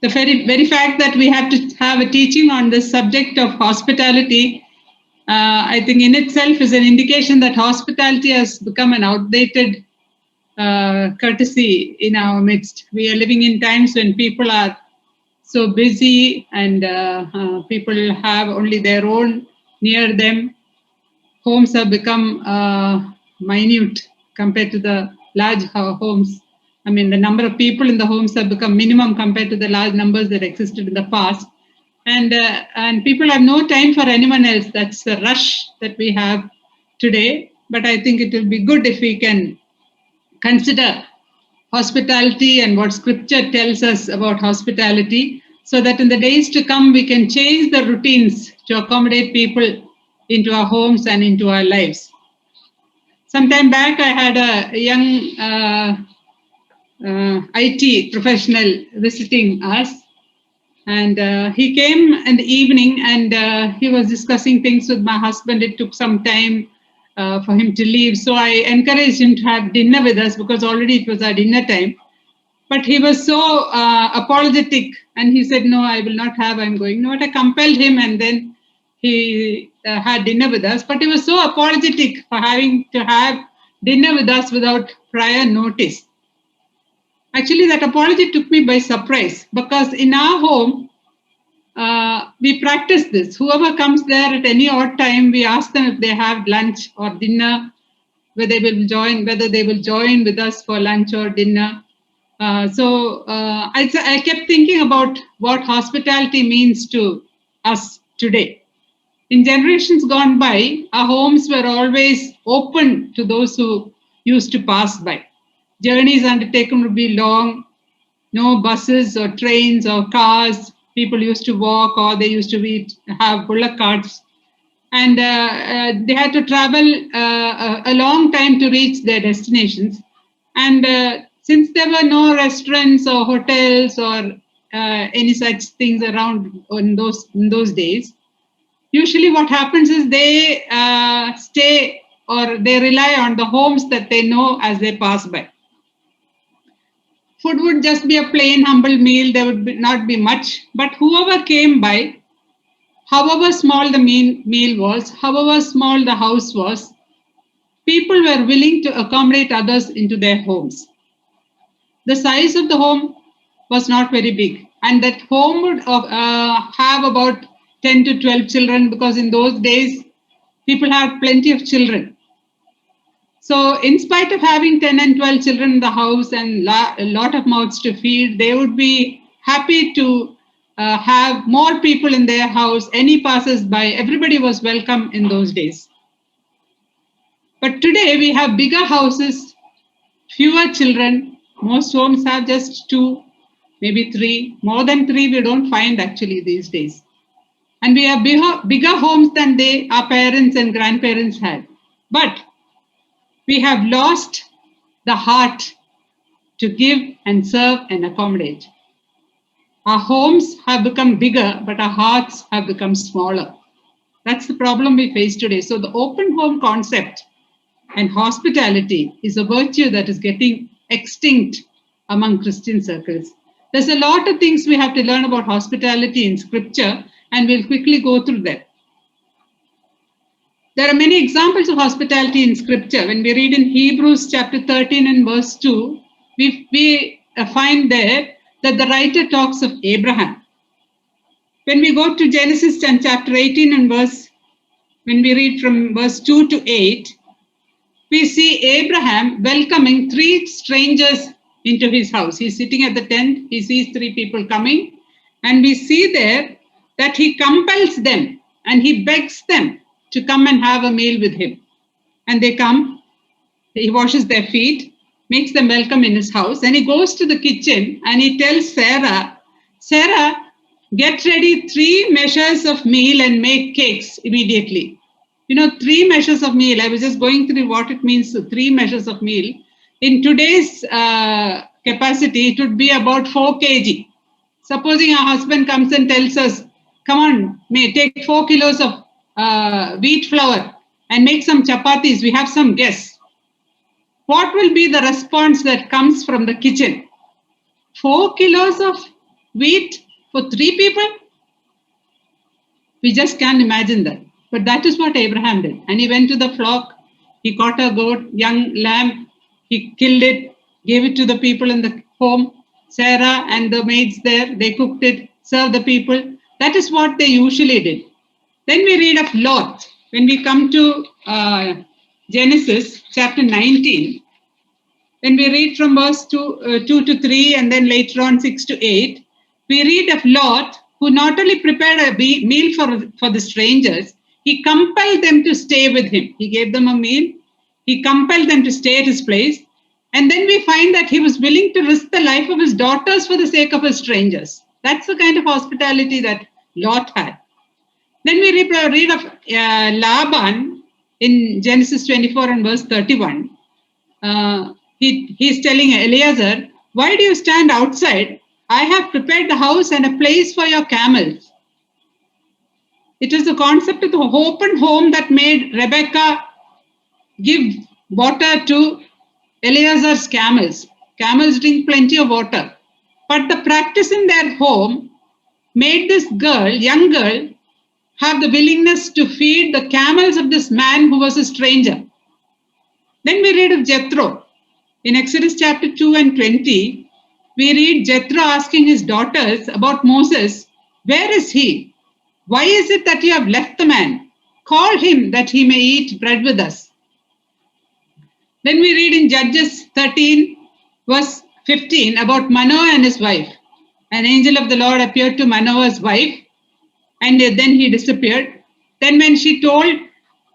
The very fact that we have to have a teaching on the subject of hospitality, I think in itself is an indication that hospitality has become an outdated courtesy in our midst. We are living in times when people are so busy and people have only their own near them. Homes have become minute compared to the large homes. I mean, the number of people in the homes have become minimum compared to the large numbers that existed in the past. And people have no time for anyone else. That's the rush that we have today. But I think it will be good if we can consider hospitality and what scripture tells us about hospitality, so that in the days to come we can change the routines to accommodate people into our homes and into our lives. Some time back, I had a young IT professional visiting us, and he came in the evening and he was discussing things with my husband. It took some time for him to leave. So I encouraged him to have dinner with us because already it was our dinner time. But he was so apologetic and he said, "No, I will not have, I'm going." No, I compelled him and then he had dinner with us. But he was so apologetic for having to have dinner with us without prior notice. Actually, that apology took me by surprise because in our home, we practice this. Whoever comes there at any odd time, we ask them if they have lunch or dinner, whether they will join with us for lunch or dinner. I kept thinking about what hospitality means to us today. In generations gone by, our homes were always open to those who used to pass by. Journeys undertaken would be long, no buses or trains or cars. People used to walk or they used to have bullock carts. And they had to travel a long time to reach their destinations. And since there were no restaurants or hotels or any such things around in those days, usually what happens is they stay or they rely on the homes that they know as they pass by. Food would just be a plain, humble meal. There would not be much. But whoever came by, however small the meal was, however small the house was, people were willing to accommodate others into their homes. The size of the home was not very big, and that home would have about 10 to 12 children because in those days, people had plenty of children. So, in spite of having 10 and 12 children in the house and a lot of mouths to feed, they would be happy to have more people in their house. Any passers by, everybody was welcome in those days. But today we have bigger houses, fewer children. Most homes have just 2, maybe 3. More than 3 we don't find actually these days. And we have bigger homes than our parents and grandparents had. But we have lost the heart to give and serve and accommodate. Our homes have become bigger, but our hearts have become smaller. That's the problem we face today. So the open home concept and hospitality is a virtue that is getting extinct among Christian circles. There's a lot of things we have to learn about hospitality in scripture, and we'll quickly go through that. There are many examples of hospitality in scripture. When we read in Hebrews chapter 13 and verse 2, we find there that the writer talks of Abraham. When we go to Genesis chapter 18 and when we read from verse 2 to 8, we see Abraham welcoming 3 strangers into his house. He's sitting at the tent, he sees 3 people coming, and we see there that he compels them and he begs them to come and have a meal with him. And they come, he washes their feet, makes them welcome in his house, and he goes to the kitchen and he tells Sarah, get ready 3 measures of meal and make cakes immediately. 3 measures of meal. I was just going through what it means, 3 measures of meal. In today's capacity, it would be about 4 kg. Supposing our husband comes and tells us, come on, take 4 kilos of wheat flour and make some chapatis. We have some guests. What will be the response that comes from the kitchen? 4 kilos of wheat for 3 people? We just can't imagine that. But that is what Abraham did. And he went to the flock, he caught a goat, young lamb, he killed it, gave it to the people in the home. Sarah and the maids there, they cooked it, served the people. That is what they usually did. Then we read of Lot. When we come to Genesis chapter 19, when we read from verse 2 to 3 and then later on 6 to 8, we read of Lot, who not only prepared a meal for the strangers, he compelled them to stay with him. He gave them a meal, he compelled them to stay at his place, and then we find that he was willing to risk the life of his daughters for the sake of his strangers. That's the kind of hospitality that Lot had. Then we read of Laban in Genesis 24 and verse 31. He's telling Eliezer, why do you stand outside? I have prepared the house and a place for your camels. It is the concept of the open home that made Rebecca give water to Eliezer's camels. Camels drink plenty of water. But the practice in their home made this girl, young girl, have the willingness to feed the camels of this man who was a stranger. Then we read of Jethro. In Exodus chapter 2 and 20, we read Jethro asking his daughters about Moses, where is he? Why is it that you have left the man? Call him that he may eat bread with us. Then we read in Judges 13, verse 15, about Manoah and his wife. An angel of the Lord appeared to Manoah's wife, and then he disappeared. Then when she told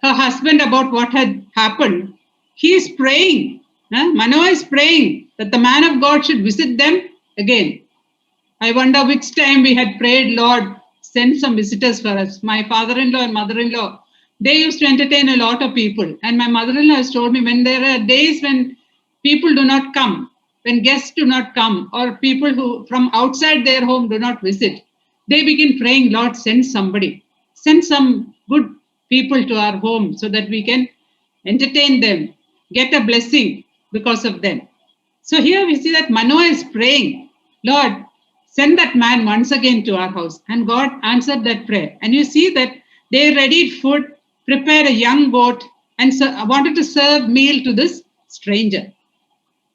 her husband about what had happened, he is praying. Manoah is praying that the man of God should visit them again. I wonder which time we had prayed, Lord, send some visitors for us. My father-in-law and mother-in-law, they used to entertain a lot of people. And my mother-in-law has told me when there are days when people do not come, when guests do not come, or people who from outside their home do not visit, they begin praying, Lord, send somebody. Send some good people to our home so that we can entertain them, get a blessing because of them. So here we see that Manoah is praying, Lord, send that man once again to our house. And God answered that prayer. And you see that they readied food, prepared a young goat, and wanted to serve meal to this stranger.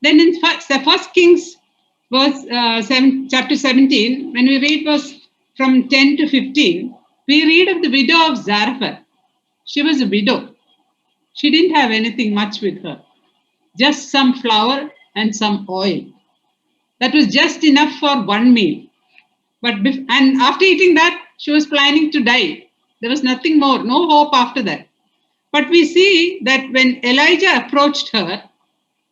Then in the First Kings chapter 17, when we read verse from 10 to 15, we read of the widow of Zarephath. She was a widow. She didn't have anything much with her. Just some flour and some oil. That was just enough for one meal. And after eating that, she was planning to die. There was nothing more, no hope after that. But we see that when Elijah approached her,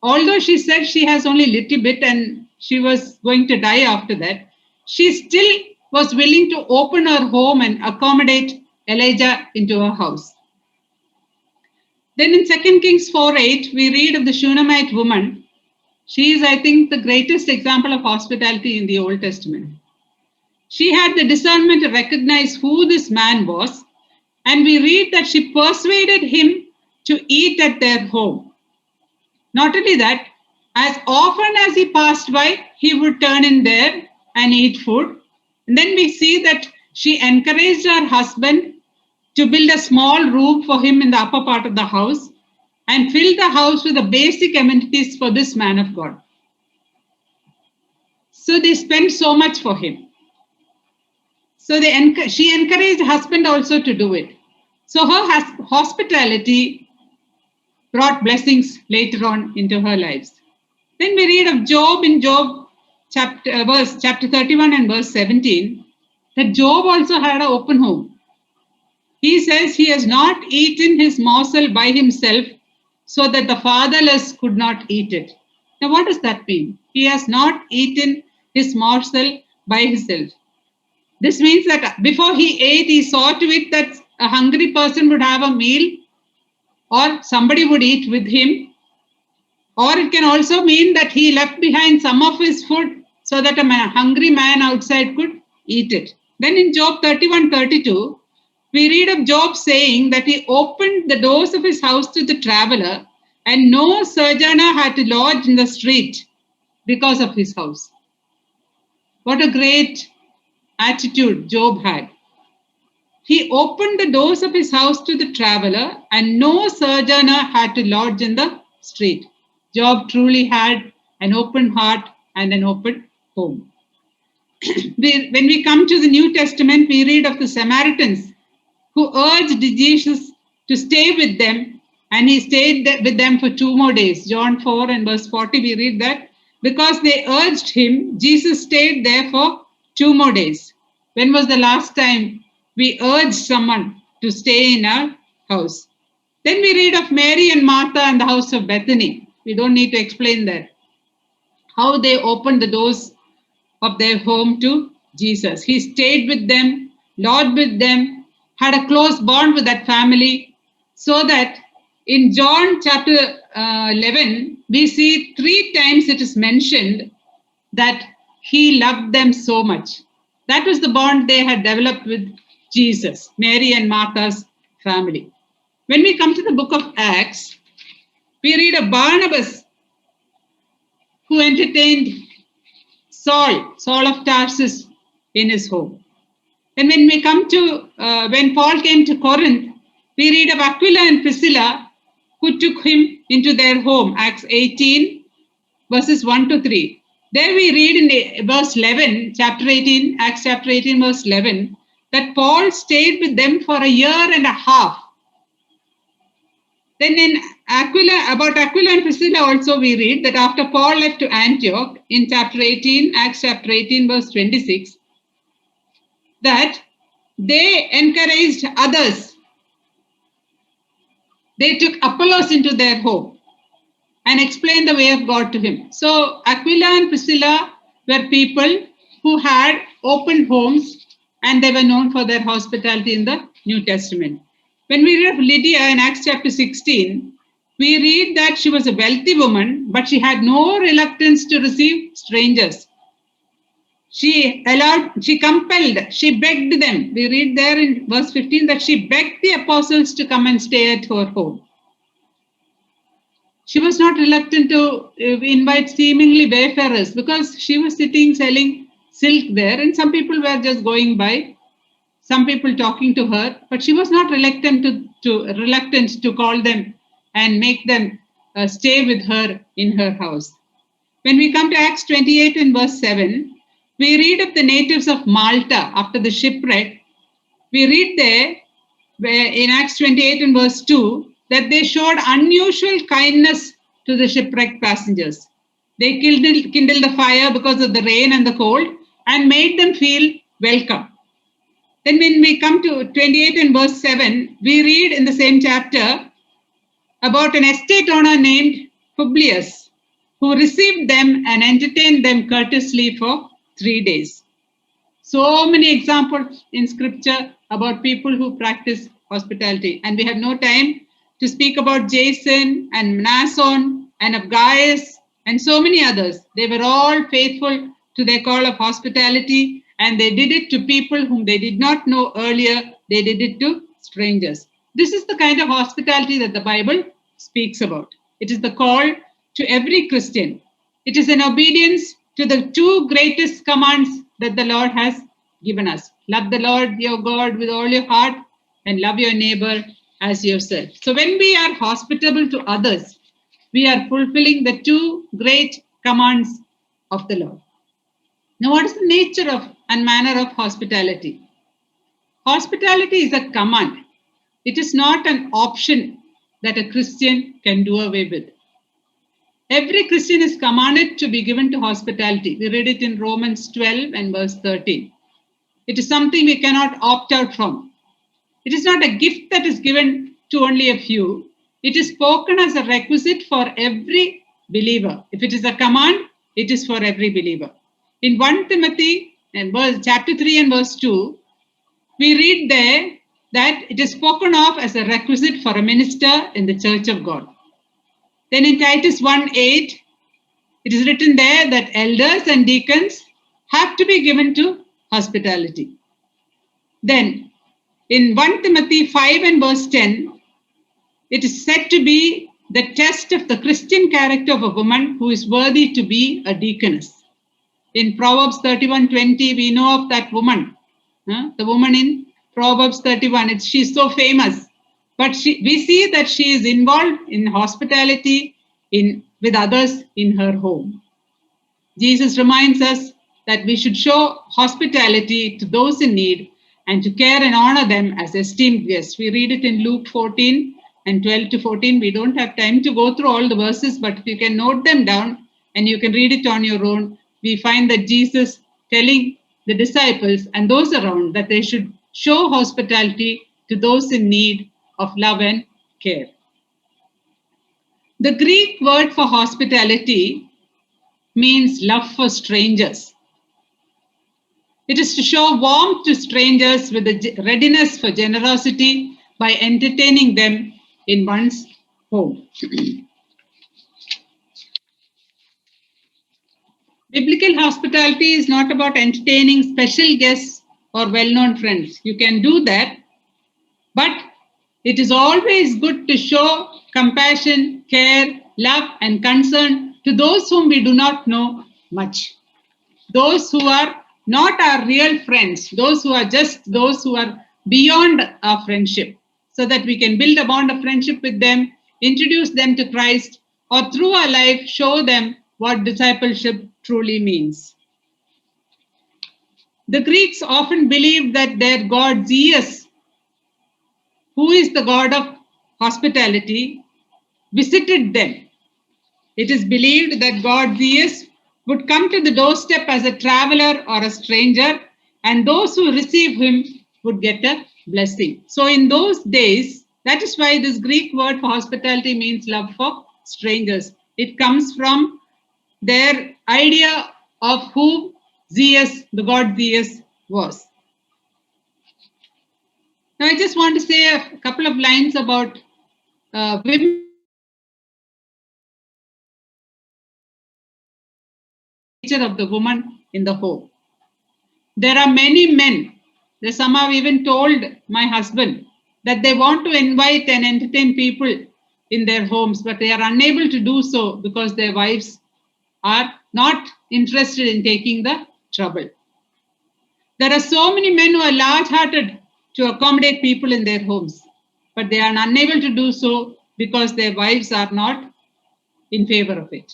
although she said she has only a little bit and she was going to die after that, she still was willing to open her home and accommodate Elijah into her house. Then in 2 Kings 4:8, we read of the Shunammite woman. She is, I think, the greatest example of hospitality in the Old Testament. She had the discernment to recognize who this man was, and we read that she persuaded him to eat at their home. Not only that, as often as he passed by, he would turn in there and eat food. And then we see that she encouraged her husband to build a small room for him in the upper part of the house and fill the house with the basic amenities for this man of God. So they spent so much for him. So she encouraged her husband also to do it. So her hospitality brought blessings later on into her lives. Then we read of Job in Job chapter 31 and verse 17, that Job also had an open home. He says he has not eaten his morsel by himself so that the fatherless could not eat it. Now what does that mean? He has not eaten his morsel by himself. This means that before he ate, he saw to it that a hungry person would have a meal or somebody would eat with him. Or it can also mean that he left behind some of his food so that a hungry man outside could eat it. Then in Job 31:32, we read of Job saying that he opened the doors of his house to the traveler and no sojourner had to lodge in the street because of his house. What a great attitude Job had. He opened the doors of his house to the traveler, and no sojourner had to lodge in the street. Job truly had an open heart and an open home. When we come to the New Testament, we read of the Samaritans who urged Jesus to stay with them, and he stayed with them for 2 more days. John 4 and verse 40, we read that because they urged him, Jesus stayed there for 2 more days. When was the last time we urged someone to stay in our house? Then we read of Mary and Martha and the house of Bethany. We don't need to explain that. How they opened the doors of their home to Jesus. He stayed with them, lodged with them, had a close bond with that family, so that in John chapter 11, we see 3 times it is mentioned that he loved them so much. That was the bond they had developed with Jesus, Mary and Martha's family. When we come to the book of Acts, we read of Barnabas who entertained Saul of Tarsus in his home. And when we come to, when Paul came to Corinth, we read of Aquila and Priscilla who took him into their home, Acts 18, verses 1 to 3. There we read in verse 11, chapter 18, Acts chapter 18, verse 11, that Paul stayed with them for a year and a half. Then in about Aquila and Priscilla also we read that after Paul left to Antioch in chapter 18, Acts chapter 18, verse 26, that they encouraged others. They took Apollos into their home and explained the way of God to him. So Aquila and Priscilla were people who had open homes, and they were known for their hospitality in the New Testament. When we read of Lydia in Acts chapter 16, we read that she was a wealthy woman, but she had no reluctance to receive strangers. She compelled, she begged them. We read there in verse 15 that she begged the apostles to come and stay at her home. She was not reluctant to invite seemingly wayfarers because she was sitting selling silk there, and some people were just going by, some people talking to her, but she was not reluctant to call them and make them stay with her in her house. When we come to Acts 28 and verse 7, we read of the natives of Malta after the shipwreck. We read there where in Acts 28 and verse 2 that they showed unusual kindness to the shipwrecked passengers. They kindled the fire because of the rain and the cold and made them feel welcome. Then when we come to 28 and verse 7, we read in the same chapter about an estate owner named Publius who received them and entertained them courteously for 3 days. So many examples in scripture about people who practice hospitality. And we have no time to speak about Jason and Mnason and of Gaius and so many others. They were all faithful to their call of hospitality, and they did it to people whom they did not know earlier. They did it to strangers. This is the kind of hospitality that the Bible speaks about. It is the call to every Christian. It is an obedience to the 2 greatest commands that the Lord has given us. Love the Lord your God with all your heart and love your neighbor as yourself. So when we are hospitable to others, we are fulfilling the 2 great commands of the Lord. Now, what is the nature of and manner of hospitality? Hospitality is a command. It is not an option that a Christian can do away with. Every Christian is commanded to be given to hospitality. We read it in Romans 12 and verse 13. It is something we cannot opt out from. It is not a gift that is given to only a few. It is spoken as a requisite for every believer. If it is a command, it is for every believer. In 1 Timothy chapter 3 and verse 2, we read there that it is spoken of as a requisite for a minister in the church of God. Then in Titus 1:8, it is written there that elders and deacons have to be given to hospitality. Then in 1 Timothy 5 and verse 10, it is said to be the test of the Christian character of a woman who is worthy to be a deaconess. In Proverbs 31:20, we know of that woman. The woman in Proverbs 31, she's so famous. But we see that she is involved in hospitality with others in her home. Jesus reminds us that we should show hospitality to those in need and to care and honor them as esteemed guests. We read it in Luke 14 and 12 to 14. We don't have time to go through all the verses, but if you can note them down and you can read it on your own, we find that Jesus telling the disciples and those around that they should show hospitality to those in need of love and care. The Greek word for hospitality means love for strangers. It is to show warmth to strangers with a readiness for generosity by entertaining them in one's home. Biblical hospitality is not about entertaining special guests or well-known friends. You can do that, but it is always good to show compassion, care, love, and concern to those whom we do not know much. Those who are not our real friends, those who are beyond our friendship, so that we can build a bond of friendship with them, introduce them to Christ, or through our life show them what discipleship truly means. The Greeks often believed that their god Zeus, who is the god of hospitality, visited them. It is believed that god Zeus would come to the doorstep as a traveler or a stranger, and those who receive him would get a blessing. So in those days, that is why this Greek word for hospitality means love for strangers. It comes from their idea of who Zeus, the god Zeus, was. Now I just want to say a couple of lines about women. Nature of the woman in the home. There are many men, some have even told my husband that they want to invite and entertain people in their homes, but they are unable to do so because their wives are not interested in taking the trouble. There are so many men who are large-hearted to accommodate people in their homes, but they are unable to do so because their wives are not in favor of it.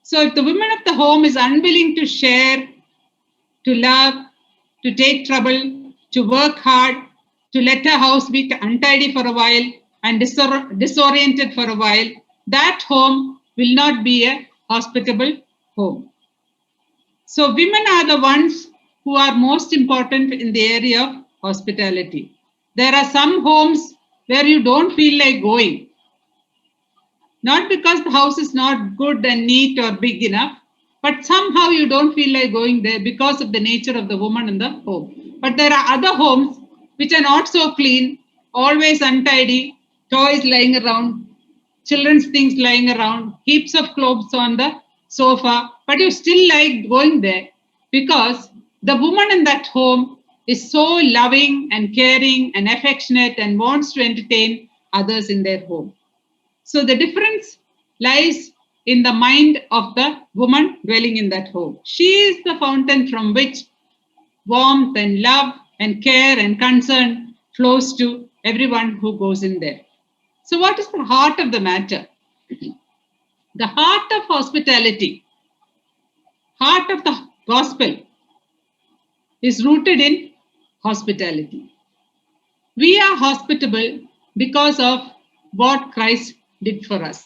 So if the woman of the home is unwilling to share, to love, to take trouble, to work hard, to let her house be untidy for a while and disoriented for a while, that home will not be a hospitable home. So women are the ones who are most important in the area of hospitality. There are some homes where you don't feel like going. Not because the house is not good and neat or big enough, but somehow you don't feel like going there because of the nature of the woman in the home. But there are other homes which are not so clean, always untidy, toys lying around, children's things lying around, heaps of clothes on the sofa, but you still like going there because the woman in that home is so loving and caring and affectionate and wants to entertain others in their home. So the difference lies in the mind of the woman dwelling in that home. She is the fountain from which warmth and love and care and concern flows to everyone who goes in there. So what is the heart of the matter? The heart of hospitality, heart of the gospel is rooted in hospitality. We are hospitable because of what Christ did for us.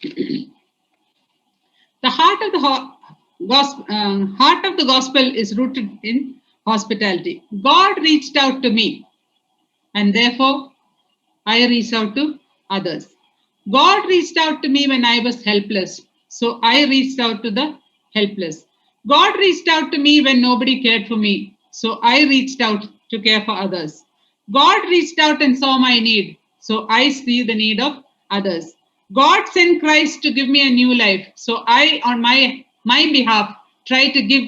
The heart of the gospel is rooted in hospitality. God reached out to me, and therefore I reached out to others. God reached out to me when I was helpless, so I reached out to the helpless. God reached out to me when nobody cared for me, so I reached out to care for others. God reached out and saw my need, so I see the need of others. God sent Christ to give me a new life, so I, on my behalf, try to give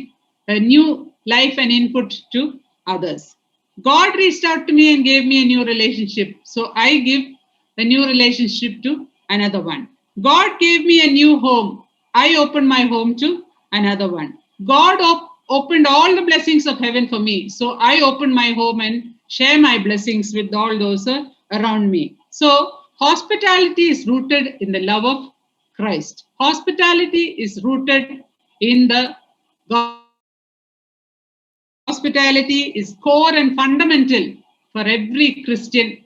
a new life and input to others. God reached out to me and gave me a new relationship, so I give a new relationship to another one. God gave me a new home. I open my home to another one. God opened all the blessings of heaven for me. So I open my home and share my blessings with all those around me. So hospitality is rooted in the love of Christ. Hospitality is rooted in the gospel. Hospitality is core and fundamental for every Christian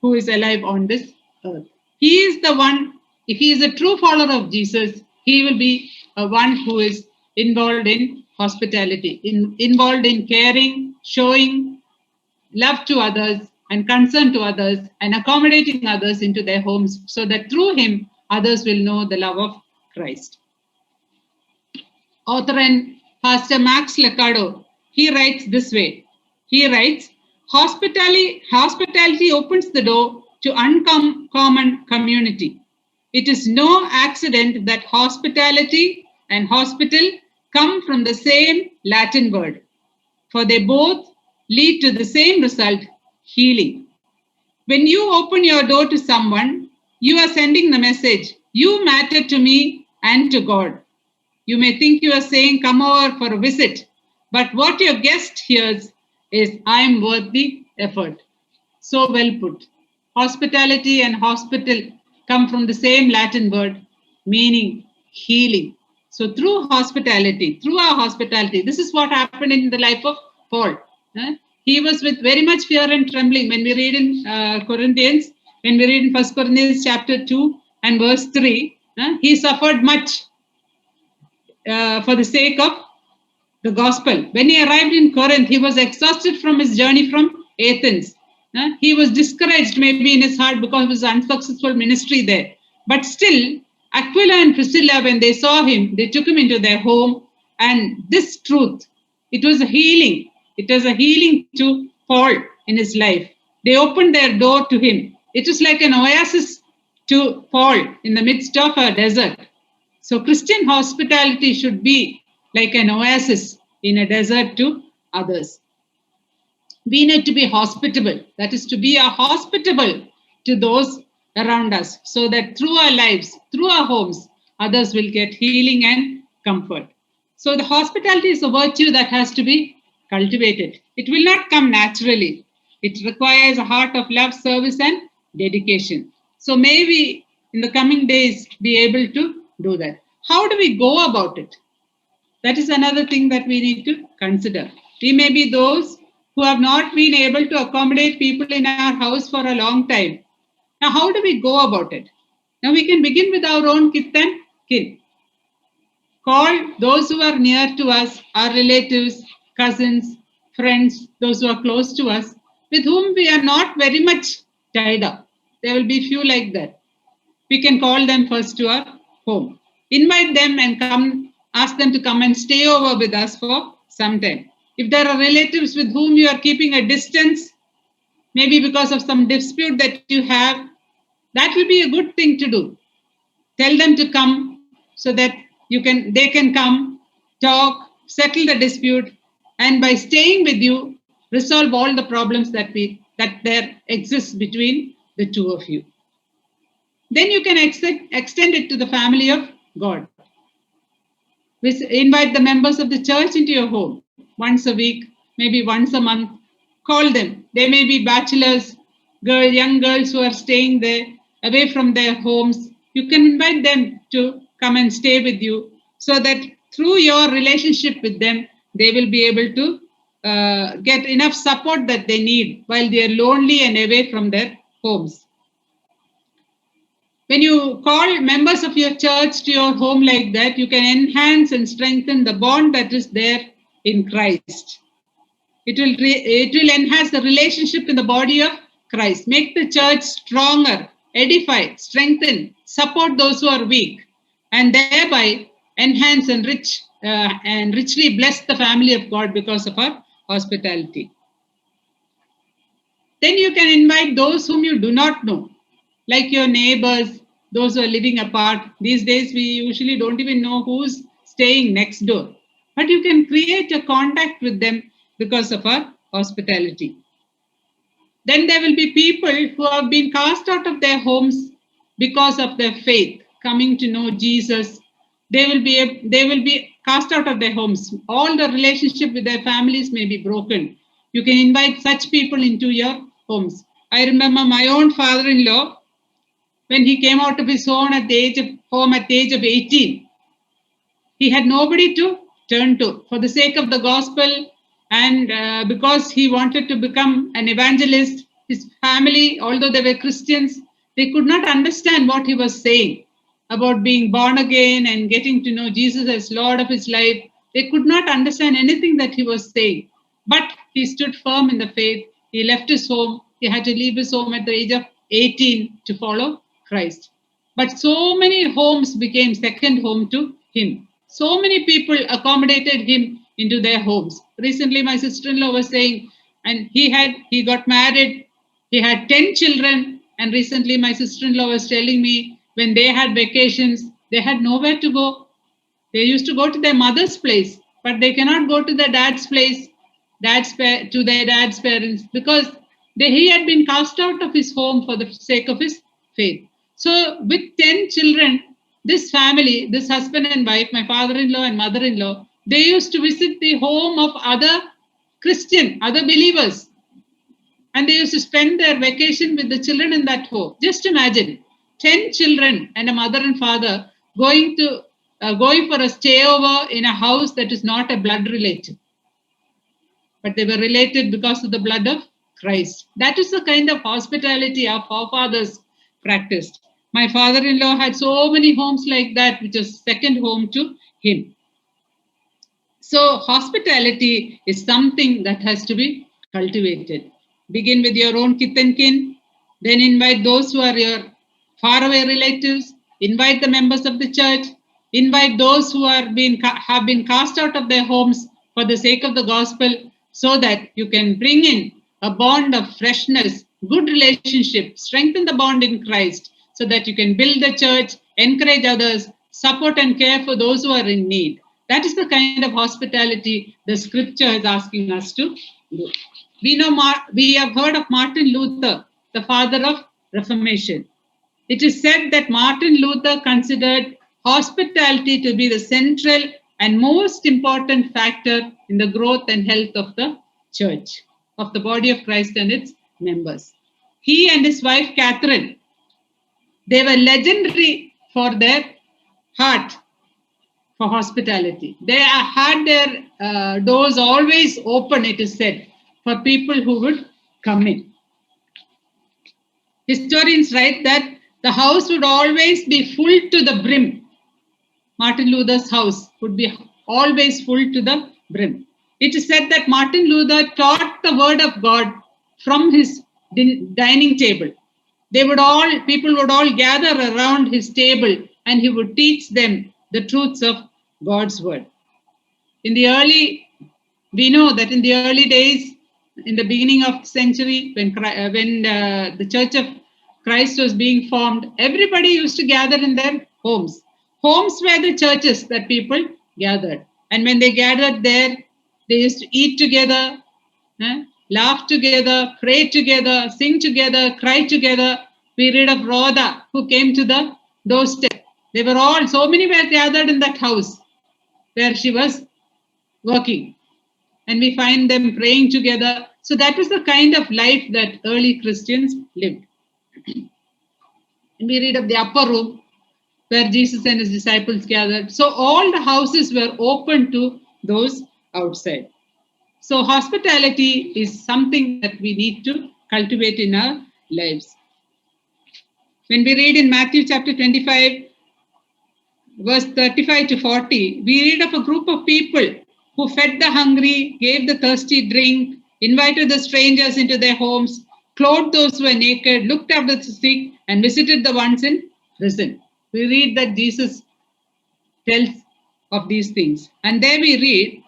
who is alive on this earth. He is the one, if he is a true follower of Jesus, he will be a one who is involved in hospitality, involved in caring, showing love to others and concern to others and accommodating others into their homes so that through him others will know the love of Christ. Author and pastor Max Lucado, he writes this way. He writes, hospitality opens the door to uncommon community. It is no accident that hospitality and hospital come from the same Latin word, for they both lead to the same result, healing. When you open your door to someone, you are sending the message, you matter to me and to God. You may think you are saying, come over for a visit, but what your guest hears is, I am worth the effort. So well put. Hospitality and hospital come from the same Latin word, meaning healing. So through hospitality, through our hospitality, this is what happened in the life of Paul. He was with very much fear and trembling. When we read in Corinthians, when we read in 1 Corinthians chapter 2 and verse 3, he suffered much for the sake of the gospel. When he arrived in Corinth, he was exhausted from his journey from Athens. He was discouraged maybe in his heart because of his unsuccessful ministry there. But still, Aquila and Priscilla, when they saw him, they took him into their home. And this truth, it was a healing. It was a healing to Paul in his life. They opened their door to him. It was like an oasis to Paul in the midst of a desert. So Christian hospitality should be like an oasis in a desert to others. We need to be hospitable. That is to be hospitable to those around us so that through our lives, through our homes, others will get healing and comfort. So the hospitality is a virtue that has to be cultivated. It will not come naturally. It requires a heart of love, service, and dedication. So may we, in the coming days, be able to do that. How do we go about it? That is another thing that we need to consider. We may be those who have not been able to accommodate people in our house for a long time. Now, how do we go about it? Now, we can begin with our own kith and kin. Call those who are near to us, our relatives, cousins, friends, those who are close to us, with whom we are not very much tied up. There will be few like that. We can call them first to our home. Invite them and come, ask them to come and stay over with us for some time. If there are relatives with whom you are keeping a distance, maybe because of some dispute that you have, that will be a good thing to do. Tell them to come so that they can come, talk, settle the dispute, and by staying with you, resolve all the problems that there exists between the two of you. Then you can extend it to the family of God. Invite the members of the church into your home once a week, maybe once a month. Call them. They may be bachelors, young girls who are staying there, away from their homes. You can invite them to come and stay with you so that through your relationship with them, they will be able to get enough support that they need while they are lonely and away from their homes. When you call members of your church to your home like that, you can enhance and strengthen the bond that is there in Christ. It will enhance the relationship in the body of Christ, make the church stronger, edify, strengthen, support those who are weak, and thereby enhance and richly bless the family of God because of our hospitality. Then you can invite those whom you do not know, like your neighbors, those who are living apart. These days, we usually don't even know who's staying next door. But you can create a contact with them because of our hospitality. Then there will be people who have been cast out of their homes because of their faith, coming to know Jesus. They will be cast out of their homes. All the relationship with their families may be broken. You can invite such people into your homes. I remember my own father-in-law, when he came out of his home at the age of 18, he had nobody to turn to for the sake of the gospel, and because he wanted to become an evangelist. His family, although they were Christians, they could not understand what he was saying about being born again and getting to know Jesus as Lord of his life. They could not understand anything that he was saying. But he stood firm in the faith. He left his home. He had to leave his home at the age of 18 to follow Christ. But so many homes became second home to him. So many people accommodated him into their homes. Recently, my sister-in-law was saying, and he got married, he had 10 children, and recently my sister-in-law was telling me when they had vacations, they had nowhere to go. They used to go to their mother's place, but they cannot go to their dad's place, to their dad's parents, because he had been cast out of his home for the sake of his faith. So, with 10 children, this family, this husband and wife, my father-in-law and mother-in-law, they used to visit the home of other other believers, and they used to spend their vacation with the children in that home. Just imagine 10 children and a mother and father going for a stay over in a house that is not a blood relative, but they were related because of the blood of Christ. That is the kind of hospitality our forefathers practiced. My father-in-law had so many homes like that, which was second home to him. So hospitality is something that has to be cultivated. Begin with your own kith and kin, then invite those who are your faraway relatives, invite the members of the church, invite those who have been cast out of their homes for the sake of the gospel, so that you can bring in a bond of freshness, good relationship, strengthen the bond in Christ, so that you can build the church, encourage others, support and care for those who are in need. That is the kind of hospitality the scripture is asking us to do. We have heard of Martin Luther, the father of Reformation. It is said that Martin Luther considered hospitality to be the central and most important factor in the growth and health of the church, of the body of Christ and its members. He and his wife Catherine, they were legendary for their heart for hospitality. They had their doors always open, it is said, for people who would come in. Historians write that the house would always be full to the brim. Martin Luther's house would be always full to the brim. It is said that Martin Luther taught the word of God from his dining table. People would all gather around his table, and he would teach them the truths of God's word. We know that in the early days, in the beginning of the century, when the Church of Christ was being formed, everybody used to gather in their homes. Homes were the churches that people gathered. And when they gathered there, they used to eat together, laugh together, pray together, sing together, cry together. We read of Rhoda, who came to the doorstep. So many were gathered in that house where she was working. And we find them praying together. So that was the kind of life that early Christians lived. And we read of the upper room where Jesus and his disciples gathered. So all the houses were open to those outside. So hospitality is something that we need to cultivate in our lives. When we read in Matthew chapter 25, verse 35 to 40, we read of a group of people who fed the hungry, gave the thirsty drink, invited the strangers into their homes, clothed those who were naked, looked after the sick, and visited the ones in prison. We read that Jesus tells of these things. And there we read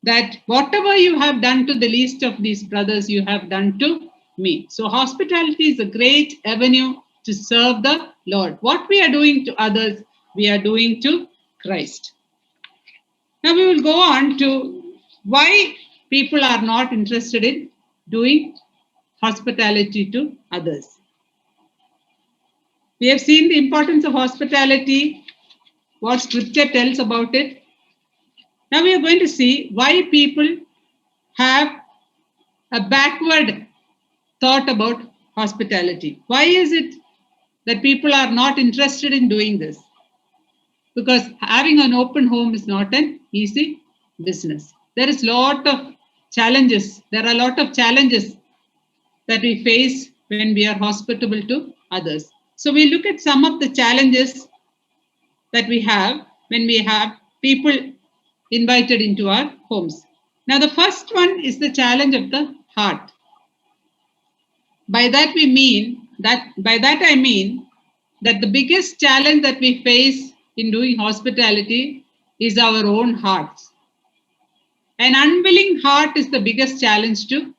that whatever you have done to the least of these brothers, you have done to me. So hospitality is a great avenue to serve the Lord. What we are doing to others, we are doing to Christ. Now we will go on to why people are not interested in doing hospitality to others. We have seen the importance of hospitality, what scripture tells about it. Now we are going to see why people have a backward thought about hospitality. Why is it that people are not interested in doing this? Because having an open home is not an easy business. There is lot of challenges. There are a lot of challenges that we face when we are hospitable to others. So we look at some of the challenges that we have when we have people invited into our homes. Now, the first one is the challenge of the heart. By that I mean that the biggest challenge that we face in doing hospitality is our own hearts. An unwilling heart is the biggest challenge to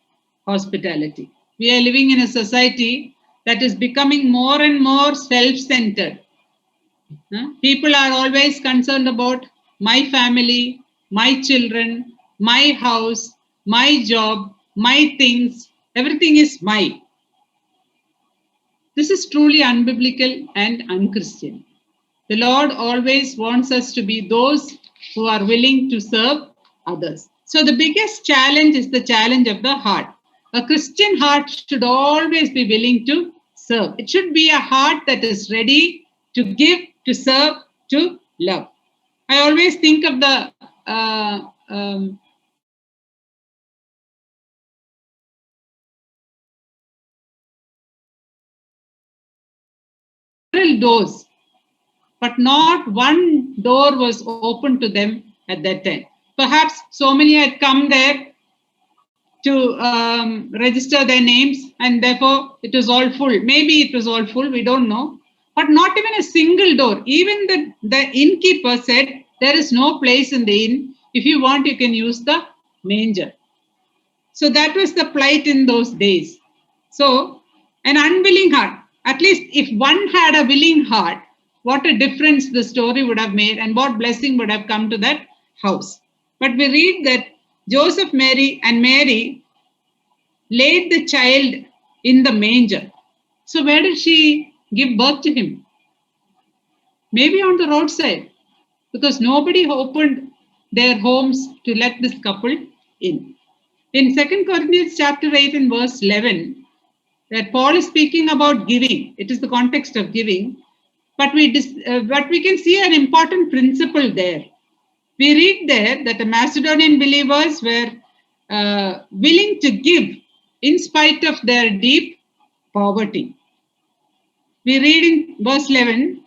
hospitality. We are living in a society that is becoming more and more self-centered. People are always concerned about my family, my children, my house, my job, my things. Everything is my. This is truly unbiblical and unchristian. The Lord always wants us to be those who are willing to serve others. So, the biggest challenge is the challenge of the heart. A Christian heart should always be willing to serve. It should be a heart that is ready to give, to serve, to love. I always think of the several doors, but not one door was open to them at that time. Perhaps so many had come there to register their names, and therefore it was all full. Maybe it was all full, we don't know. But not even a single door. Even the innkeeper said, there is no place in the inn. If you want, you can use the manger. So that was the plight in those days. So, an unwilling heart. At least if one had a willing heart, what a difference the story would have made and what blessing would have come to that house. But we read that Joseph, Mary, and Mary laid the child in the manger. So, where did she give birth to him? Maybe on the roadside, because nobody opened their homes to let this couple in. In 2 Corinthians chapter 8 and verse 11, that Paul is speaking about giving. It is the context of giving. But we can see an important principle there. We read there that the Macedonian believers were willing to give in spite of their deep poverty. We read in verse 11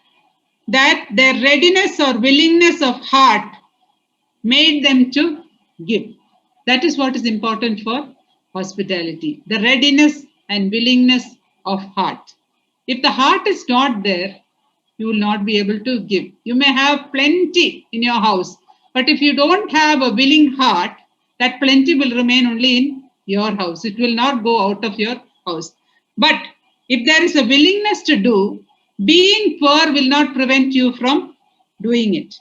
that their readiness or willingness of heart made them to give. That is what is important for hospitality, the readiness and willingness of heart. If the heart is not there, you will not be able to give. You may have plenty in your house, but if you don't have a willing heart, that plenty will remain only in your house. It will not go out of your house. But if there is a willingness to do, being poor will not prevent you from doing it.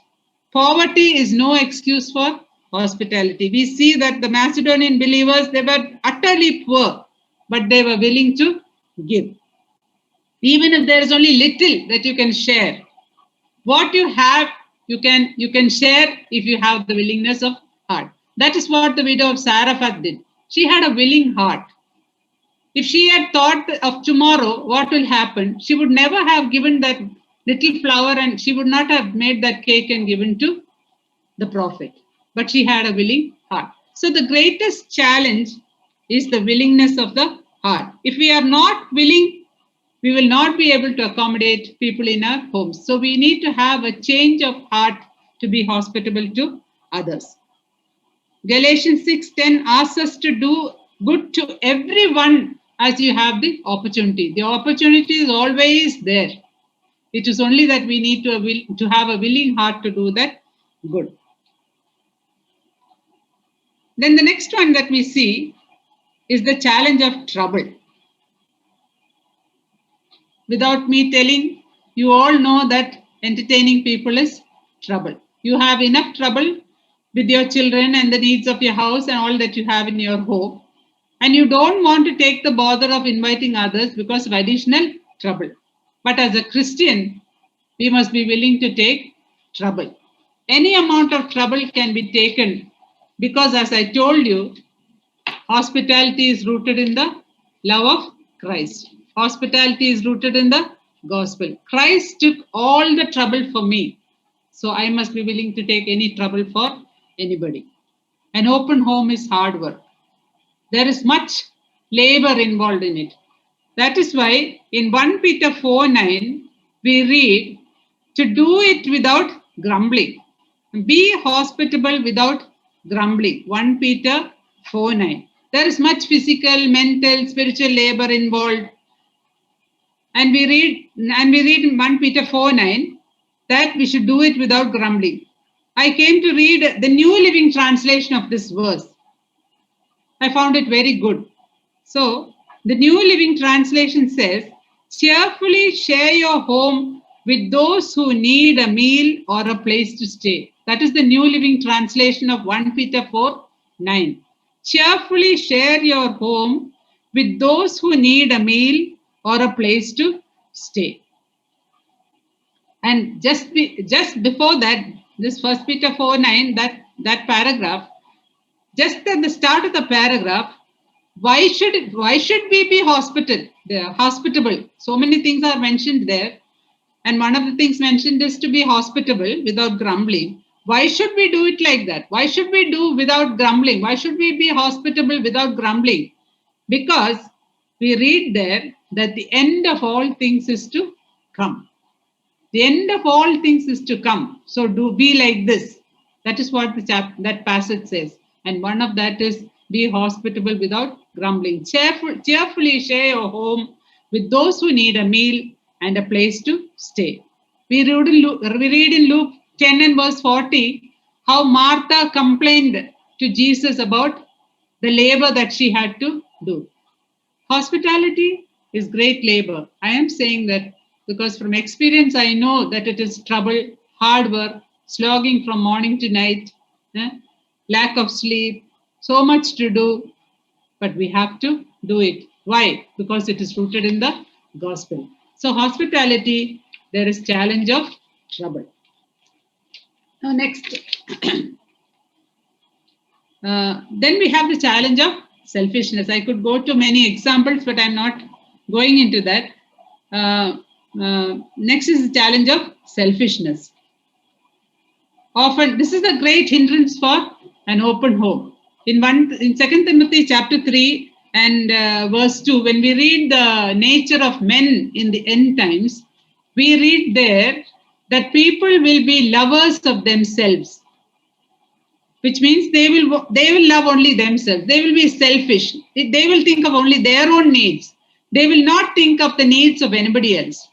Poverty is no excuse for hospitality. We see that the Macedonian believers, they were utterly poor, but they were willing to give. Even if there is only little that you can share, what you have, you can share if you have the willingness of heart. That is what the widow of Zarephath did. She had a willing heart. If she had thought of tomorrow, what will happen, she would never have given that little flour and she would not have made that cake and given to the prophet. But she had a willing heart. So the greatest challenge is the willingness of the heart. If we are not willing, we will not be able to accommodate people in our homes. So we need to have a change of heart to be hospitable to others. Galatians 6:10 asks us to do good to everyone as you have the opportunity. The opportunity is always there. It is only that we need to have a willing heart to do that good. Then the next one that we see is the challenge of trouble. Without me telling, you all know that entertaining people is trouble. You have enough trouble with your children and the needs of your house and all that you have in your home. And you don't want to take the bother of inviting others because of additional trouble. But as a Christian, we must be willing to take trouble. Any amount of trouble can be taken because, as I told you, hospitality is rooted in the love of Christ. Hospitality is rooted in the gospel. Christ took all the trouble for me. So I must be willing to take any trouble for anybody. An open home is hard work. There is much labor involved in it. That is why in 1 Peter 4:9, we read to do it without grumbling. Be hospitable without grumbling. 1 Peter 4:9. There is much physical, mental, spiritual labor involved. And we read in 1 Peter 4:9 that we should do it without grumbling. I came to read the New Living Translation of this verse. I found it very good. So, the New Living Translation says, cheerfully share your home with those who need a meal or a place to stay. That is the New Living Translation of 1 Peter 4:9. Cheerfully share your home with those who need a meal or a place to stay. And just before that, this 1 Peter 4:9, that paragraph, just at the start of the paragraph, why should we be hospitable? So many things are mentioned there, and one of the things mentioned is to be hospitable without grumbling. Why should we do it like that? Why should we do without grumbling? Why should we be hospitable without grumbling? Because we read there that the end of all things is to come. The end of all things is to come. So do be like this. That is what that passage says. And one of that is be hospitable without grumbling. Cheerfully share your home with those who need a meal and a place to stay. We read in Luke 10 and verse 40 how Martha complained to Jesus about the labor that she had to do. Hospitality is great labor. I am saying that because from experience I know that it is trouble, hard work, slogging from morning to night, lack of sleep, so much to do, but we have to do it. Why? Because it is rooted in the gospel. So hospitality, there is challenge of trouble. Now next, then we have the challenge of selfishness. I could go to many examples, but I'm not going into that. Next is the challenge of selfishness. Often, this is a great hindrance for an open home. In 2 Timothy chapter 3 and verse 2, when we read the nature of men in the end times, we read there that people will be lovers of themselves, which means they will love only themselves. They will be selfish. They will think of only their own needs. They will not think of the needs of anybody else.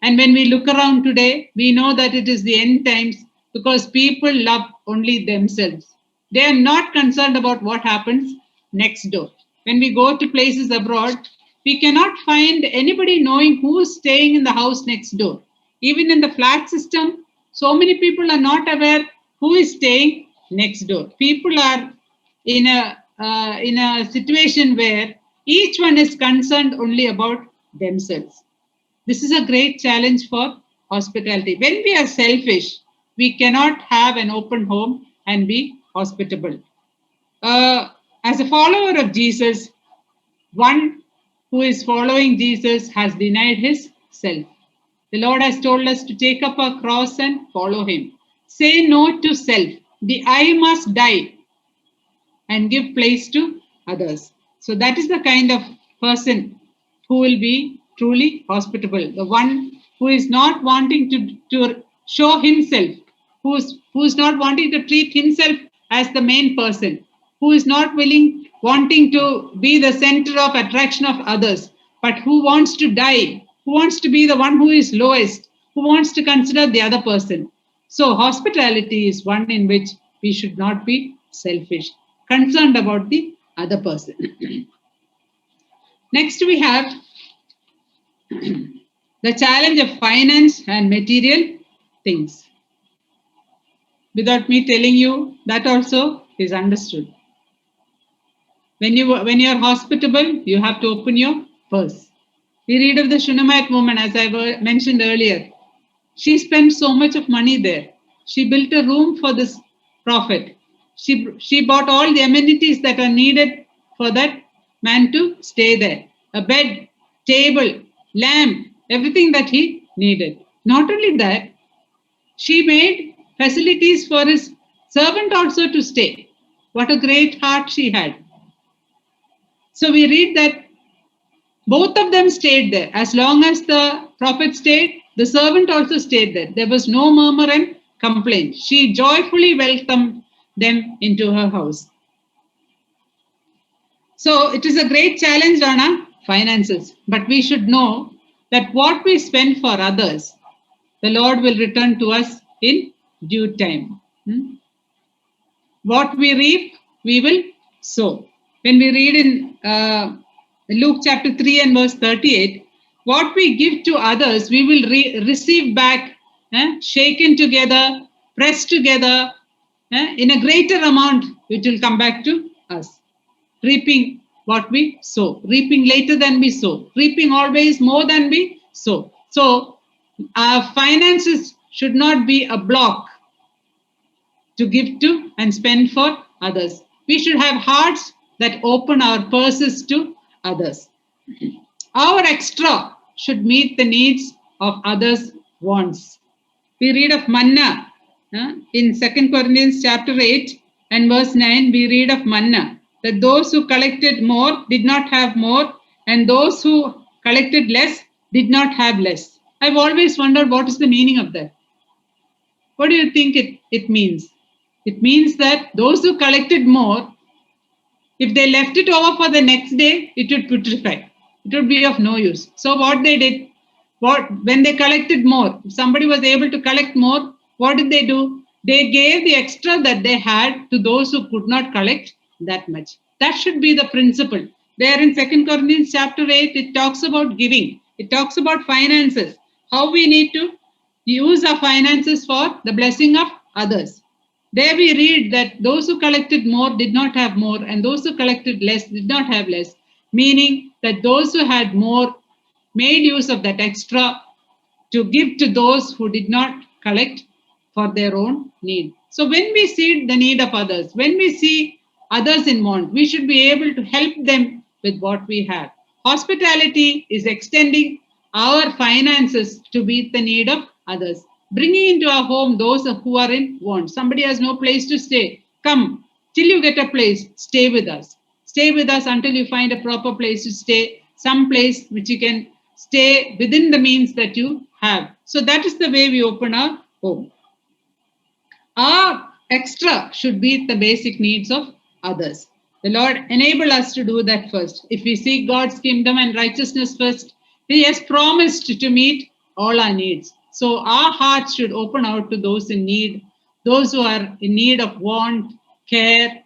And when we look around today, we know that it is the end times because people love only themselves. They are not concerned about what happens next door. When we go to places abroad, we cannot find anybody knowing who's staying in the house next door. Even in the flat system, so many people are not aware who is staying next door. People are in a situation where each one is concerned only about themselves. This is a great challenge for hospitality. When we are selfish, we cannot have an open home and be hospitable. As a follower of Jesus, one who is following Jesus has denied his self. The Lord has told us to take up our cross and follow him. Say no to self. The I must die and give place to others. So that is the kind of person who will be truly hospitable. The one who is not wanting to show himself, who's not wanting to treat himself as the main person, who is not wanting to be the center of attraction of others, but who wants to die, who wants to be the one who is lowest, who wants to consider the other person. So hospitality is one in which we should not be selfish, concerned about the other person. Next, we have the challenge of finance and material things. Without me telling you, that also is understood. When you are hospitable, you have to open your purse. We read of the Shunammite woman, as I mentioned earlier. She spent so much of money there. She built a room for this prophet. She bought all the amenities that are needed for that man to stay there. A bed, table, lamp, everything that he needed. Not only that, she made facilities for his servant also to stay. What a great heart she had. So we read that both of them stayed there. As long as the prophet stayed, the servant also stayed there. There was no murmur and complaint. She joyfully welcomed them into her house. So it is a great challenge on our finances. But we should know that what we spend for others, the Lord will return to us in due time. What we reap, we will sow. When we read in Luke chapter 3 and verse 38, what we give to others, we will receive back, shaken together, pressed together, in a greater amount, which will come back to us. Reaping what we sow, reaping later than we sow, reaping always more than we sow. So, our finances should not be a block to give to and spend for others. We should have hearts that open our purses to others. Our extra should meet the needs of others' wants. We read of manna in 2 Corinthians chapter 8 and verse 9. We read of manna that those who collected more did not have more, and those who collected less did not have less. I've always wondered what is the meaning of that. What do you think it means? It means that those who collected more, if they left it over for the next day, it would putrefy. It would be of no use. So what they did, when they collected more, if somebody was able to collect more, what did they do? They gave the extra that they had to those who could not collect that much. That should be the principle. There in 2 Corinthians chapter 8, it talks about giving. It talks about finances. How we need to use our finances for the blessing of others. There we read that those who collected more did not have more, and those who collected less did not have less, meaning that those who had more made use of that extra to give to those who did not collect for their own need. So when we see the need of others, when we see others in want, we should be able to help them with what we have. Hospitality is extending our finances to meet the need of others. Bringing into our home those who are in want. Somebody has no place to stay. Come, till you get a place, stay with us. Stay with us until you find a proper place to stay, some place which you can stay within the means that you have. So that is the way we open our home. Our extra should meet the basic needs of others. The Lord enable us to do that first. If we seek God's kingdom and righteousness first, He has promised to meet all our needs. So our hearts should open out to those in need, those who are in need of want, care,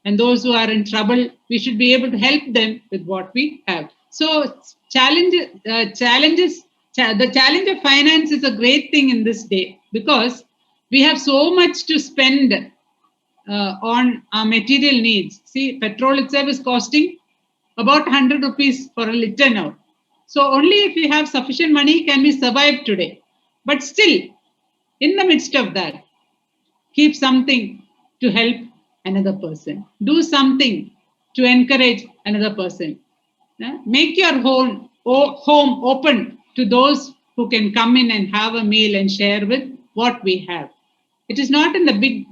and those who are in trouble. We should be able to help them with what we have. So the challenge of finance is a great thing in this day because we have so much to spend on our material needs. See, petrol itself is costing about 100 rupees for a liter now. So only if we have sufficient money can we survive today. But still, in the midst of that, keep something to help another person. Do something to encourage another person. Make your home open to those who can come in and have a meal and share with what we have. It is not in the big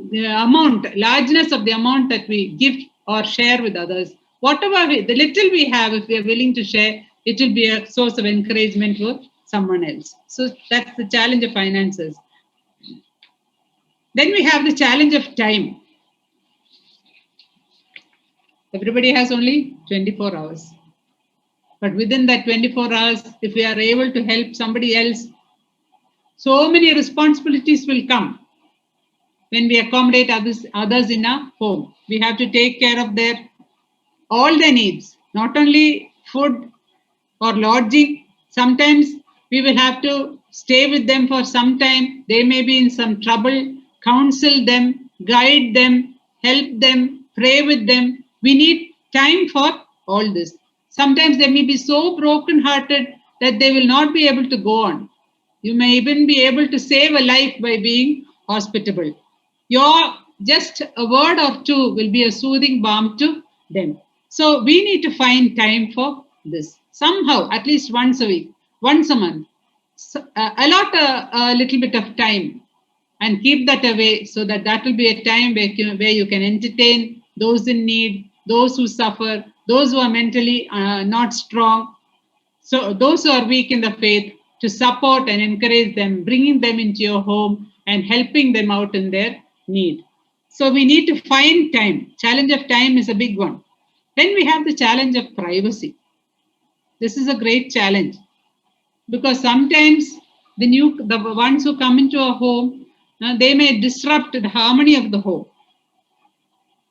largeness of the amount that we give or share with others. The little we have, if we are willing to share, it will be a source of encouragement for someone else. So that's the challenge of finances. Then we have the challenge of time. Everybody has only 24 hours. But within that 24 hours, if we are able to help somebody else, so many responsibilities will come when we accommodate others in our home. We have to take care of all their needs, not only food or lodging. Sometimes we will have to stay with them for some time. They may be in some trouble, counsel them, guide them, help them, pray with them. We need time for all this. Sometimes they may be so broken-hearted that they will not be able to go on. You may even be able to save a life by being hospitable. Your just a word or two will be a soothing balm to them. So we need to find time for this somehow, at least once a week, once a month. So, allot a little bit of time and keep that away so that that will be a time where you can entertain those in need, those who suffer, those who are mentally not strong, so those who are weak in the faith, to support and encourage them, bringing them into your home and helping them out in their need. So we need to find time. Challenge of time is a big one. Then we have the challenge of privacy. This is a great challenge because sometimes the ones who come into a home, they may disrupt the harmony of the home,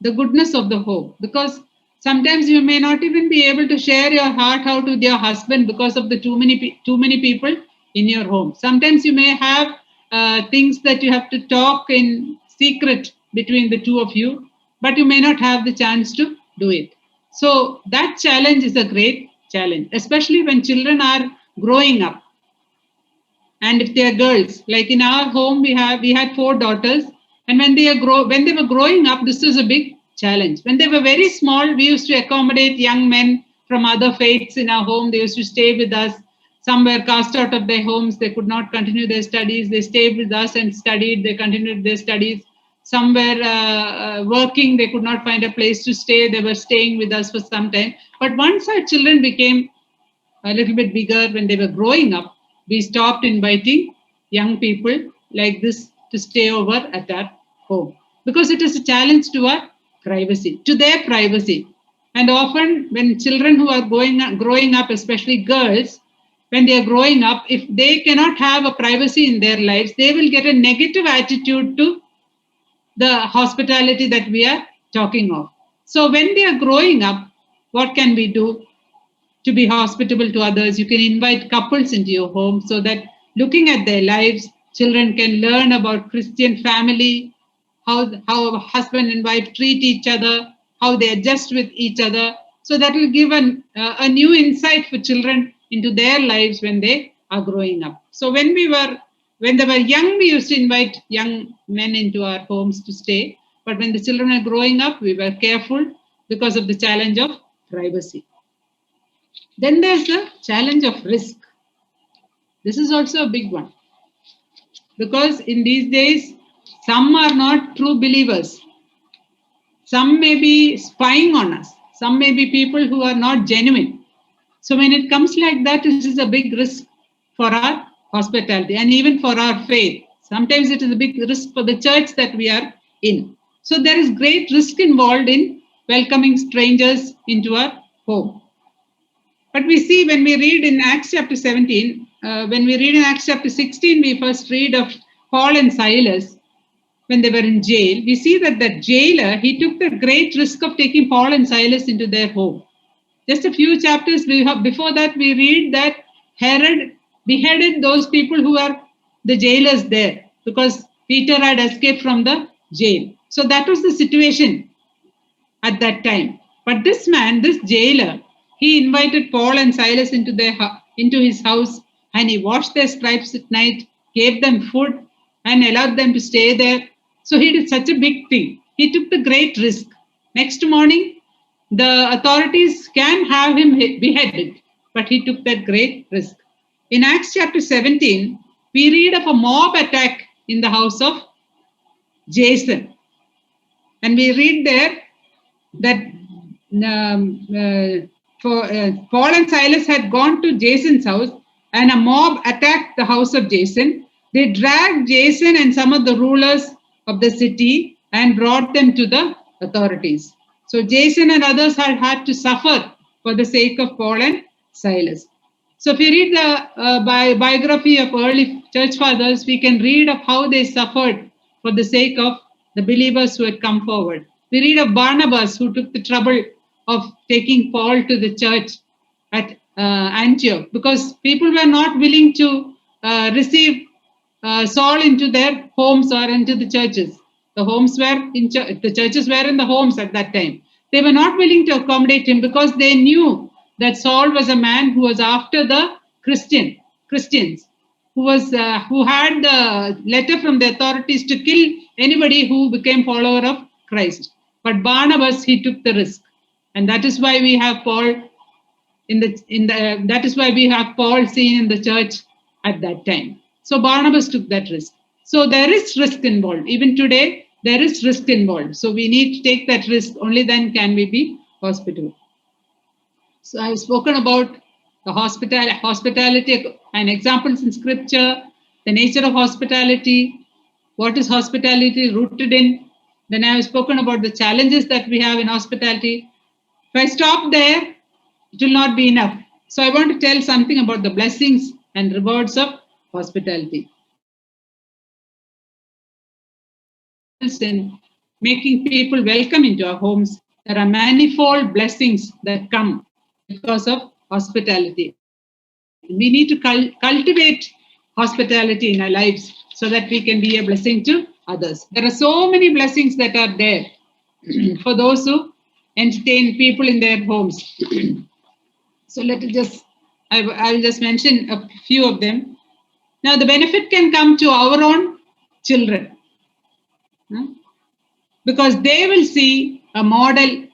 the goodness of the home, because sometimes you may not even be able to share your heart out with your husband because of the too many people in your home. Sometimes you may have things that you have to talk in secret between the two of you, but you may not have the chance to do it. So that challenge is a great challenge, especially when children are growing up. And if they are girls, like in our home, we had 4 daughters, and when they were growing up, this was a big challenge. When they were very small, we used to accommodate young men from other faiths in our home. They used to stay with us. Some were cast out of their homes. They could not continue their studies. They stayed with us and studied. They continued their studies. Some were working. They could not find a place to stay. They were staying with us for some time. But once our children became a little bit bigger, when they were growing up, we stopped inviting young people like this to stay over at our home because it is a challenge to our privacy, to their privacy. And often, when children who are growing up, especially girls, when they are growing up, if they cannot have a privacy in their lives, they will get a negative attitude to the hospitality that we are talking of. So, when they are growing up, what can we do to be hospitable to others? You can invite couples into your home so that looking at their lives, children can learn about Christian family, how husband and wife treat each other, how they adjust with each other. So that will give a new insight for children into their lives when they are growing up. So when they were young, we used to invite young men into our homes to stay. But when the children are growing up, we were careful because of the challenge of privacy. Then there's the challenge of risk. This is also a big one because in these days, some are not true believers. Some may be spying on us. Some may be people who are not genuine. So when it comes like that, this is a big risk for our hospitality and even for our faith. Sometimes it is a big risk for the church that we are in. So there is great risk involved in welcoming strangers into our home. But we see when we read in Acts chapter 17, when we read in Acts chapter 16, we first read of Paul and Silas when they were in jail. We see that the jailer, he took the great risk of taking Paul and Silas into their home. Just a few chapters before that, we read that Herod beheaded those people who were the jailers there because Peter had escaped from the jail. So that was the situation at that time. But this man, this jailer, he invited Paul and Silas into his house, and he washed their stripes at night, gave them food, and allowed them to stay there. So he did such a big thing. He took the great risk. Next morning, the authorities can have him beheaded, but he took that great risk. In Acts chapter 17, we read of a mob attack in the house of Jason. And we read there that Paul and Silas had gone to Jason's house, and a mob attacked the house of Jason. They dragged Jason and some of the rulers of the city and brought them to the authorities. So Jason and others had to suffer for the sake of Paul and Silas. So if you read the biography of early church fathers, we can read of how they suffered for the sake of the believers who had come forward. We read of Barnabas, who took the trouble of taking Paul to the church at Antioch because people were not willing to receive Saul into their homes or into the churches. The churches were in the homes at that time. They were not willing to accommodate him because they knew that Saul was a man who was after the Christians, who had the letter from the authorities to kill anybody who became follower of Christ. But Barnabas, he took the risk, and that is why we have Paul that is why we have Paul seen in the church at that time. So Barnabas took that risk. So there is risk involved. Even today, there is risk involved. So we need to take that risk. Only then can we be hospitable. So I've spoken about the hospitality and examples in scripture, the nature of hospitality, what is hospitality rooted in. Then I have spoken about the challenges that we have in hospitality. If I stop there, it will not be enough. So I want to tell something about the blessings and rewards of hospitality. In making people welcome into our homes, there are manifold blessings that come because of hospitality. We need to cultivate hospitality in our lives so that we can be a blessing to others. There are so many blessings that are there for those who entertain people in their homes. So I will just mention a few of them. Now, the benefit can come to our own children, because they will see a model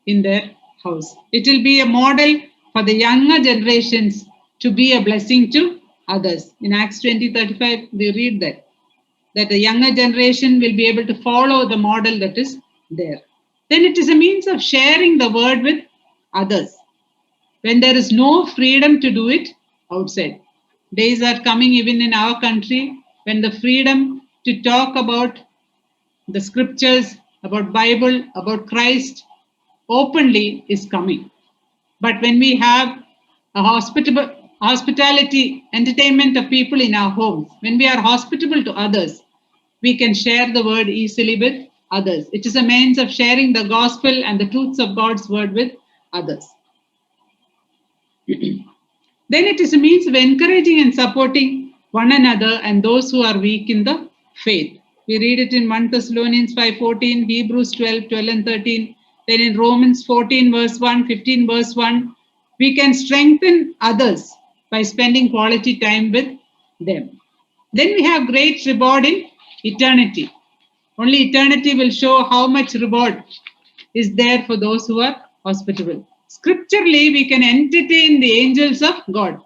in their house. It will be a model for the younger generations to be a blessing to others. In Acts 20:35, we read that the younger generation will be able to follow the model that is there. Then it is a means of sharing the word with others when there is no freedom to do it outside. Days are coming even in our country when the freedom to talk about the scriptures, about Bible, about Christ openly is coming. But when we have a hospitality, entertainment of people in our homes, when we are hospitable to others, we can share the word easily with others. It is a means of sharing the gospel and the truths of God's word with others. Then it is a means of encouraging and supporting one another and those who are weak in the faith. We read it in 1 Thessalonians 5:14, Hebrews 12 and 13. Then in Romans 14 verse 1, 15 verse 1, we can strengthen others by spending quality time with them. Then we have great reward in eternity. Only eternity will show how much reward is there for those who are hospitable. Scripturally, we can entertain the angels of God.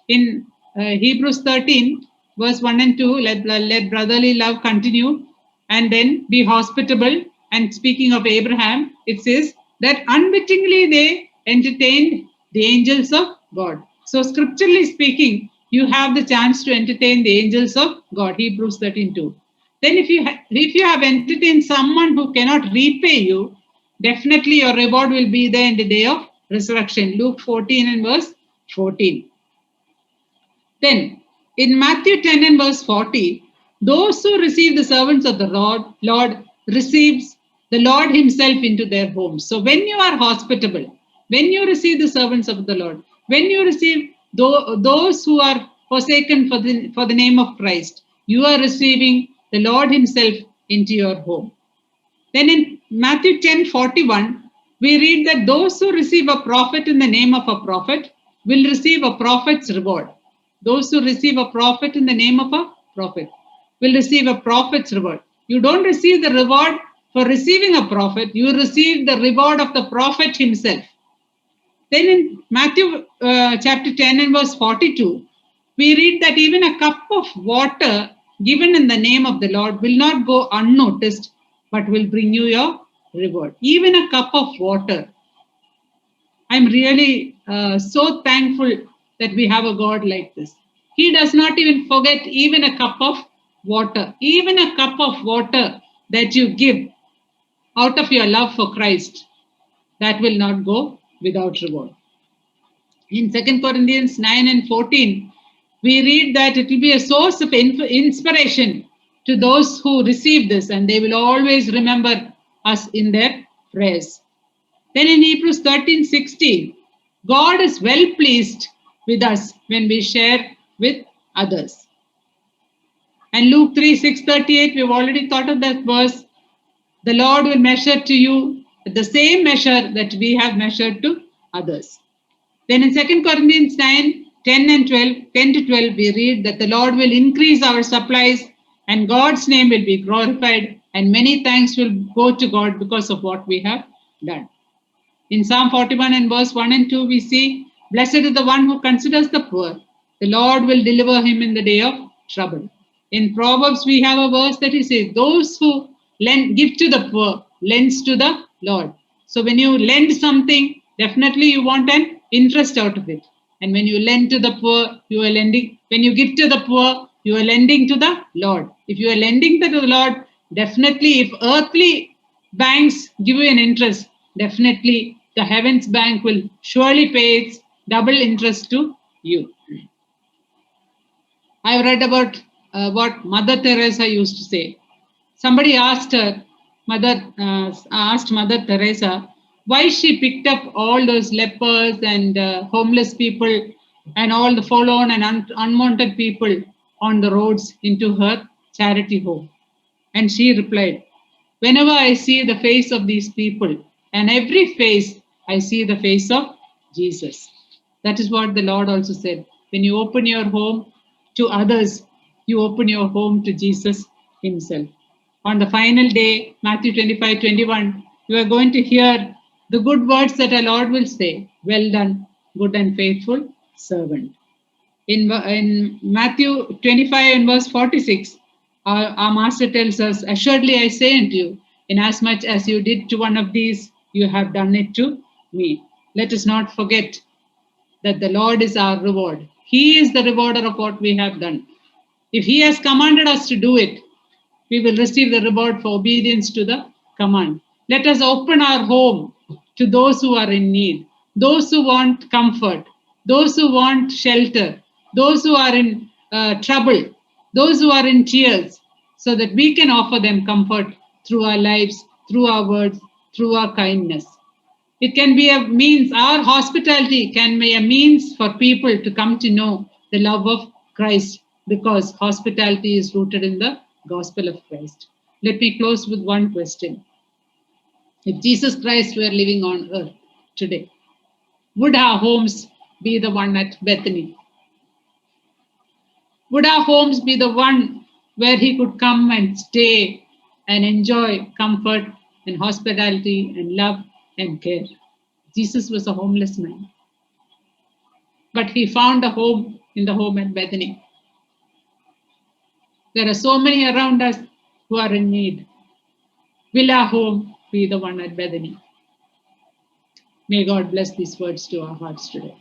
In Hebrews 13, verse 1 and 2, let brotherly love continue and then be hospitable. And speaking of Abraham, it says that unwittingly they entertained the angels of God. So, scripturally speaking, you have the chance to entertain the angels of God. Hebrews 13:2. Then, if you have entertained someone who cannot repay you, definitely your reward will be there in the day of resurrection. Luke 14 and verse 14. Then, in Matthew 10 and verse 40, those who receive the servants of the Lord receives the Lord himself into their homes. So when you are hospitable, when you receive the servants of the Lord, when you receive those who are forsaken for the name of Christ, you are receiving the Lord himself into your home. Then in Matthew 10:41, we read that those who receive a prophet in the name of a prophet will receive a prophet's reward. Those who receive a prophet in the name of a prophet will receive a prophet's reward. You don't receive the reward for receiving a prophet, you receive the reward of the prophet himself. Then in Matthew chapter 10 and verse 42, we read that even a cup of water given in the name of the Lord will not go unnoticed, but will bring you your reward. Even a cup of water. I'm really so thankful that we have a God like this. He does not even forget even a cup of water. Even a cup of water that you give out of your love for Christ, that will not go without reward. In 2 Corinthians 9 and 14, we read that it will be a source of inspiration to those who receive this, and they will always remember us in their prayers. Then in Hebrews 13:16, God is well pleased with us when we share with others. And Luke 3:6-38, we've already thought of that verse. The Lord will measure to you the same measure that we have measured to others. Then in 2 Corinthians 9, 10 to 12, we read that the Lord will increase our supplies and God's name will be glorified and many thanks will go to God because of what we have done. In Psalm 41 and verse 1 and 2, we see, Blessed is the one who considers the poor. The Lord will deliver him in the day of trouble. In Proverbs, we have a verse that he says, Those who give to the poor, lends to the Lord. So when you lend something, definitely you want an interest out of it. And when you lend to the poor, you are lending. When you give to the poor, you are lending to the Lord. If you are lending to the Lord, definitely if earthly banks give you an interest, definitely the heavens bank will surely pay its double interest to you. I've read about what Mother Teresa used to say. Somebody asked her, asked Mother Teresa, why she picked up all those lepers and homeless people and all the forlorn and unwanted people on the roads into her charity home. And she replied, whenever I see the face of these people, and every face, I see the face of Jesus. That is what the Lord also said. When you open your home to others, you open your home to Jesus Himself. On the final day, Matthew 25:21, you are going to hear the good words that our Lord will say, well done, good and faithful servant. In Matthew 25 and verse 46, our Master tells us, assuredly I say unto you, inasmuch as you did to one of these, you have done it to me. Let us not forget that the Lord is our reward. He is the rewarder of what we have done. If He has commanded us to do it, we will receive the reward for obedience to the command. Let us open our home to those who are in need, those who want comfort, those who want shelter, those who are in trouble, those who are in tears, so that we can offer them comfort through our lives, through our words, through our kindness. It can be a means, our hospitality can be a means for people to come to know the love of Christ, because hospitality is rooted in the gospel of Christ. Let me close with one question. If Jesus Christ were living on earth today, would our homes be the one at Bethany? Would our homes be the one where He could come and stay and enjoy comfort and hospitality and love and care? Jesus was a homeless man, but He found a home in the home at Bethany. There are so many around us who are in need. Will our home be the one at Bethany? May God bless these words to our hearts today.